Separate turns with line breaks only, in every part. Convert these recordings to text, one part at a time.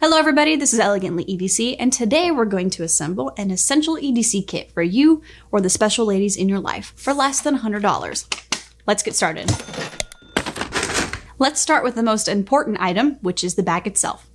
Hello everybody, this is Elegantly EDC, and today we're going to assemble an essential EDC kit for you or the special ladies in your life for less than $100. Let's get started. Let's start with the most important item, which is the bag itself.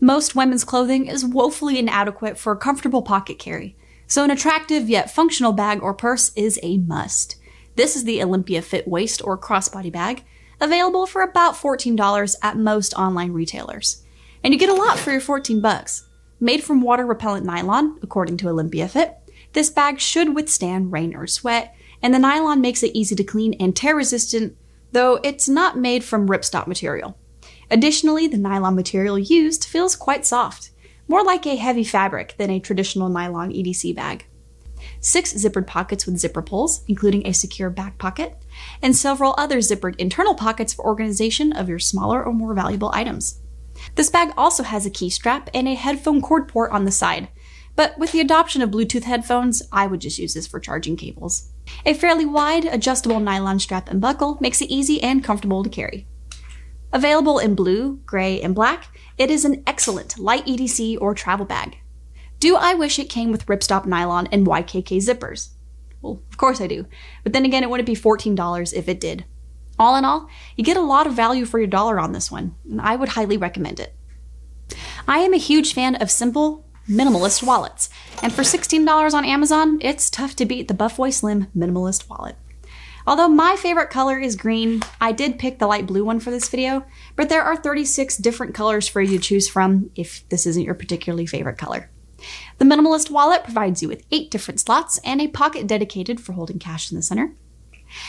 Most women's clothing is woefully inadequate for a comfortable pocket carry, so an attractive yet functional bag or purse is a must. This is the Olimpia Fit Waist or Cross-Body Bag, available for about $14 at most online retailers. And you get a lot for your $14. Made from water-repellent nylon, according to Olimpia Fit, this bag should withstand rain or sweat, and the nylon makes it easy to clean and tear-resistant, though it's not made from ripstop material. Additionally, the nylon material used feels quite soft, more like a heavy fabric than a traditional nylon EDC bag. 6 zippered pockets with zipper pulls, including a secure back pocket, and several other zippered internal pockets for organization of your smaller or more valuable items. This bag also has a key strap and a headphone cord port on the side, but with the adoption of Bluetooth headphones, I would just use this for charging cables. A fairly wide, adjustable nylon strap and buckle makes it easy and comfortable to carry. Available in blue, gray, and black, it is an excellent light EDC or travel bag. Do I wish it came with ripstop nylon and YKK zippers? Well, of course I do, but then again, it wouldn't be $14 if it did. All in all, you get a lot of value for your dollar on this one, and I would highly recommend it. I am a huge fan of simple, minimalist wallets, and for $16 on Amazon, it's tough to beat the Buffway Slim Minimalist wallet. Although my favorite color is green, I did pick the light blue one for this video, but there are 36 different colors for you to choose from if this isn't your particularly favorite color. The Minimalist wallet provides you with 8 different slots and a pocket dedicated for holding cash in the center.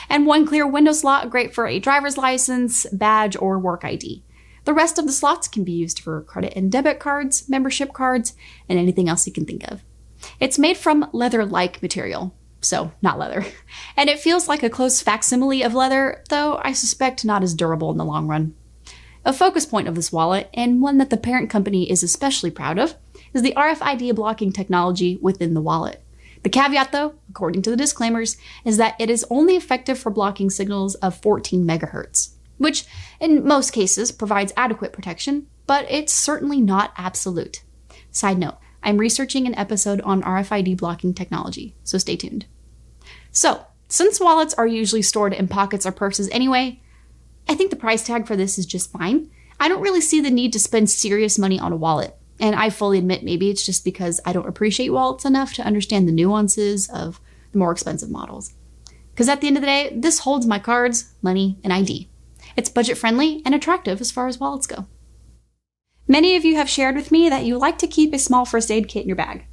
And one clear window slot, great for a driver's license, badge, or work ID. The rest of the slots can be used for credit and debit cards, membership cards, and anything else you can think of. It's made from leather-like material, so not leather. And it feels like a close facsimile of leather, though I suspect not as durable in the long run. A focus point of this wallet, and one that the parent company is especially proud of, is the RFID blocking technology within the wallet. The caveat, though, according to the disclaimers, is that it is only effective for blocking signals of 14 megahertz, which in most cases provides adequate protection, but it's certainly not absolute. Side note, I'm researching an episode on RFID blocking technology, so stay tuned. So, since wallets are usually stored in pockets or purses anyway, I think the price tag for this is just fine. I don't really see the need to spend serious money on a wallet. And I fully admit maybe it's just because I don't appreciate wallets enough to understand the nuances of the more expensive models. Because at the end of the day, this holds my cards, money, and ID. It's budget friendly and attractive as far as wallets go. Many of you have shared with me that you like to keep a small first aid kit in your bag.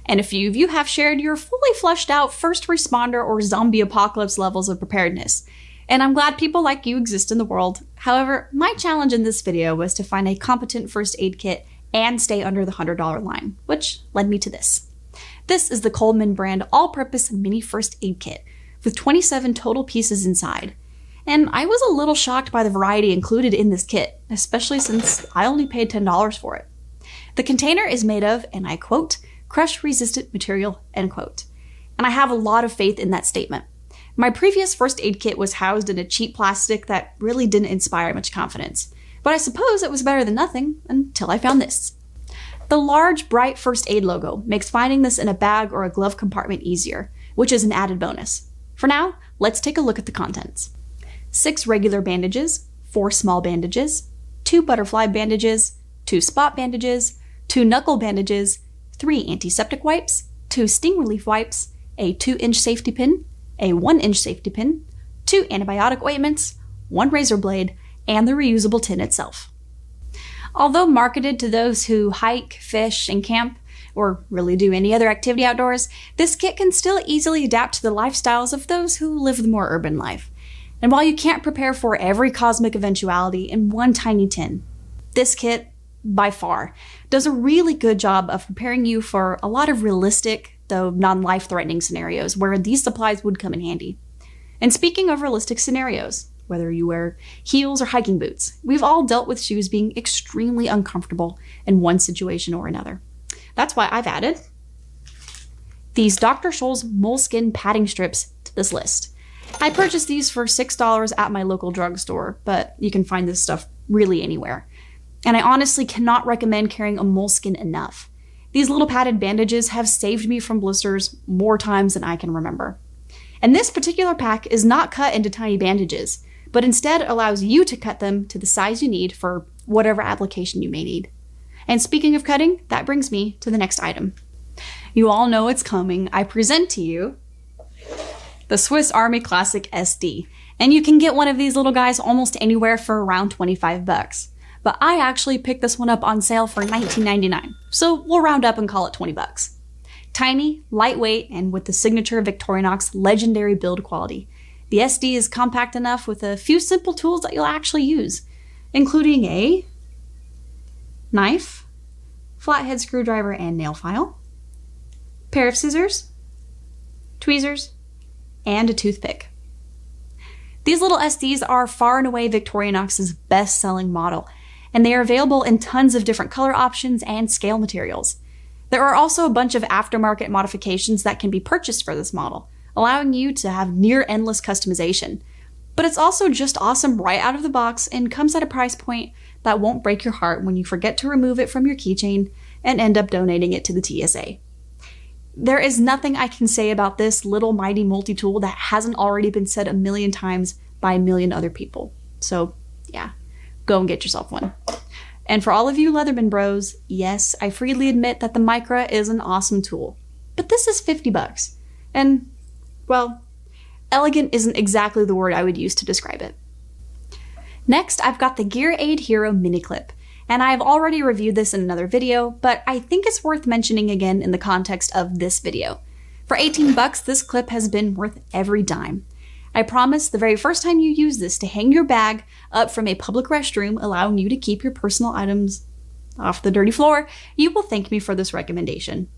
And a few of you have shared your fully fleshed out first responder or zombie apocalypse levels of preparedness. And I'm glad people like you exist in the world. However, my challenge in this video was to find a competent first aid kit and stay under the $100 line, which led me to this. This is the Coleman brand all-purpose mini first aid kit with 27 total pieces inside. And I was a little shocked by the variety included in this kit, especially since I only paid $10 for it. The container is made of, and I quote, crush-resistant material, end quote. And I have a lot of faith in that statement. My previous first aid kit was housed in a cheap plastic that really didn't inspire much confidence, but I suppose it was better than nothing until I found this. The large, bright first aid logo makes finding this in a bag or a glove compartment easier, which is an added bonus. For now, let's take a look at the contents. 6 regular bandages, 4 small bandages, 2 butterfly bandages, 2 spot bandages, 2 knuckle bandages, 3 antiseptic wipes, 2 sting relief wipes, a 2-inch safety pin, a 1-inch safety pin, 2 antibiotic ointments, 1 razor blade, and the reusable tin itself. Although marketed to those who hike, fish, and camp, or really do any other activity outdoors, this kit can still easily adapt to the lifestyles of those who live the more urban life. And while you can't prepare for every cosmic eventuality in one tiny tin, this kit, by far, does a really good job of preparing you for a lot of realistic, though non-life-threatening scenarios where these supplies would come in handy. And speaking of realistic scenarios, whether you wear heels or hiking boots, we've all dealt with shoes being extremely uncomfortable in one situation or another. That's why I've added these Dr. Scholl's Moleskin padding strips to this list. I purchased these for $6 at my local drugstore, but you can find this stuff really anywhere. And I honestly cannot recommend carrying a Moleskin enough. These little padded bandages have saved me from blisters more times than I can remember. And this particular pack is not cut into tiny bandages, but instead allows you to cut them to the size you need for whatever application you may need. And speaking of cutting, that brings me to the next item. You all know it's coming. I present to you the Swiss Army Classic SD. And you can get one of these little guys almost anywhere for around 25 bucks. But I actually picked this one up on sale for $19.99. So we'll round up and call it 20 bucks. Tiny, lightweight, and with the signature Victorinox legendary build quality. The SD is compact enough with a few simple tools that you'll actually use, including a knife, flathead screwdriver and nail file, pair of scissors, tweezers, and a toothpick. These little SDs are far and away Victorinox's best-selling model, and they are available in tons of different color options and scale materials. There are also a bunch of aftermarket modifications that can be purchased for this model, allowing you to have near endless customization. But it's also just awesome right out of the box and comes at a price point that won't break your heart when you forget to remove it from your keychain and end up donating it to the TSA. There is nothing I can say about this little mighty multi-tool that hasn't already been said a million times by a million other people. So yeah, go and get yourself one. And for all of you Leatherman bros, yes, I freely admit that the Micra is an awesome tool. But this is 50 bucks. And, well, elegant isn't exactly the word I would use to describe it. Next, I've got the Gear Aid Hero Mini Clip. And I have already reviewed this in another video, but I think it's worth mentioning again in the context of this video. For 18 bucks, this clip has been worth every dime. I promise the very first time you use this to hang your bag up from a public restroom, allowing you to keep your personal items off the dirty floor, you will thank me for this recommendation.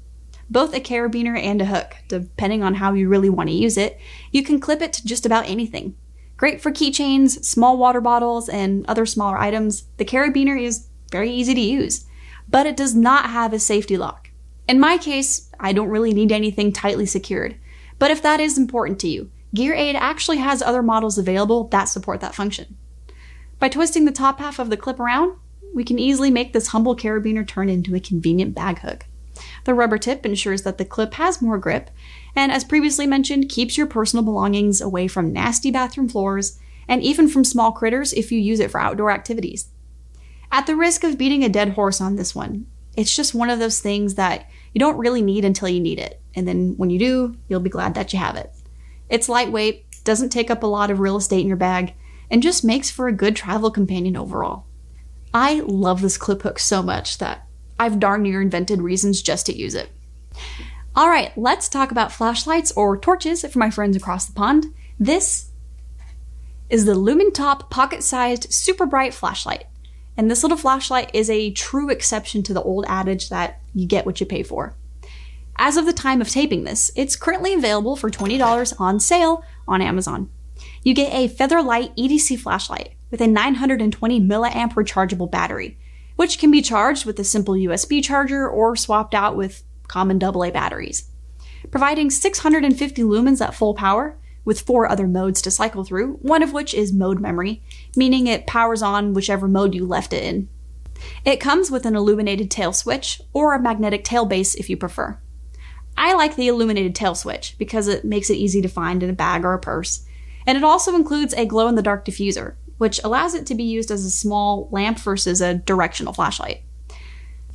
Both a carabiner and a hook, depending on how you really want to use it, you can clip it to just about anything. Great for keychains, small water bottles, and other smaller items, the carabiner is very easy to use, but it does not have a safety lock. In my case, I don't really need anything tightly secured, but if that is important to you, Gear Aid actually has other models available that support that function. By twisting the top half of the clip around, we can easily make this humble carabiner turn into a convenient bag hook. The rubber tip ensures that the clip has more grip, and as previously mentioned, keeps your personal belongings away from nasty bathroom floors, and even from small critters if you use it for outdoor activities. At the risk of beating a dead horse on this one, it's just one of those things that you don't really need until you need it, and then when you do, you'll be glad that you have it. It's lightweight, doesn't take up a lot of real estate in your bag, and just makes for a good travel companion overall. I love this clip hook so much that I've darn near invented reasons just to use it. Alright, let's talk about flashlights or torches for my friends across the pond. This is the LUMINTOP pocket-sized super bright flashlight. And this little flashlight is a true exception to the old adage that you get what you pay for. As of the time of taping this, it's currently available for $20 on sale on Amazon. You get a Featherlight EDC flashlight with a 920 milliamp rechargeable battery, which can be charged with a simple USB charger or swapped out with common AA batteries. Providing 650 lumens at full power, with 4 other modes to cycle through, one of which is mode memory, meaning it powers on whichever mode you left it in. It comes with an illuminated tail switch, or a magnetic tail base if you prefer. I like the illuminated tail switch because it makes it easy to find in a bag or a purse, and it also includes a glow-in-the-dark diffuser, which allows it to be used as a small lamp versus a directional flashlight.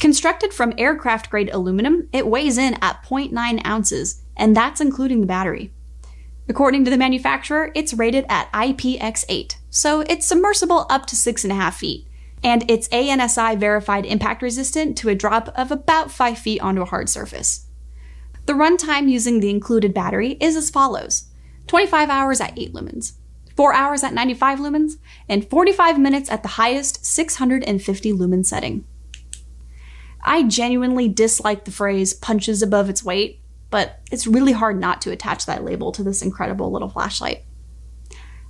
Constructed from aircraft-grade aluminum, it weighs in at 0.9 ounces, and that's including the battery. According to the manufacturer, it's rated at IPX8, so it's submersible up to 6.5 feet, and it's ANSI verified impact resistant to a drop of about 5 feet onto a hard surface. The runtime using the included battery is as follows: 25 hours at 8 lumens, 4 hours at 95 lumens, and 45 minutes at the highest 650 lumen setting. I genuinely dislike the phrase punches above its weight, but it's really hard not to attach that label to this incredible little flashlight.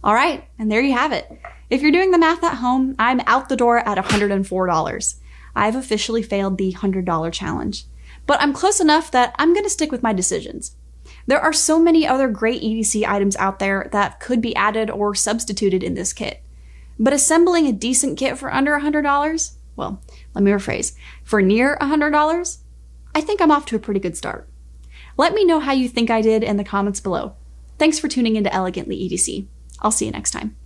Alright, and there you have it. If you're doing the math at home, I'm out the door at $104. I've officially failed the $100 challenge. But I'm close enough that I'm going to stick with my decisions. There are so many other great EDC items out there that could be added or substituted in this kit. But assembling a decent kit for under $100? well, let me rephrase. For near $100, I think I'm off to a pretty good start. Let me know how you think I did in the comments below. Thanks for tuning into Elegantly EDC. I'll see you next time.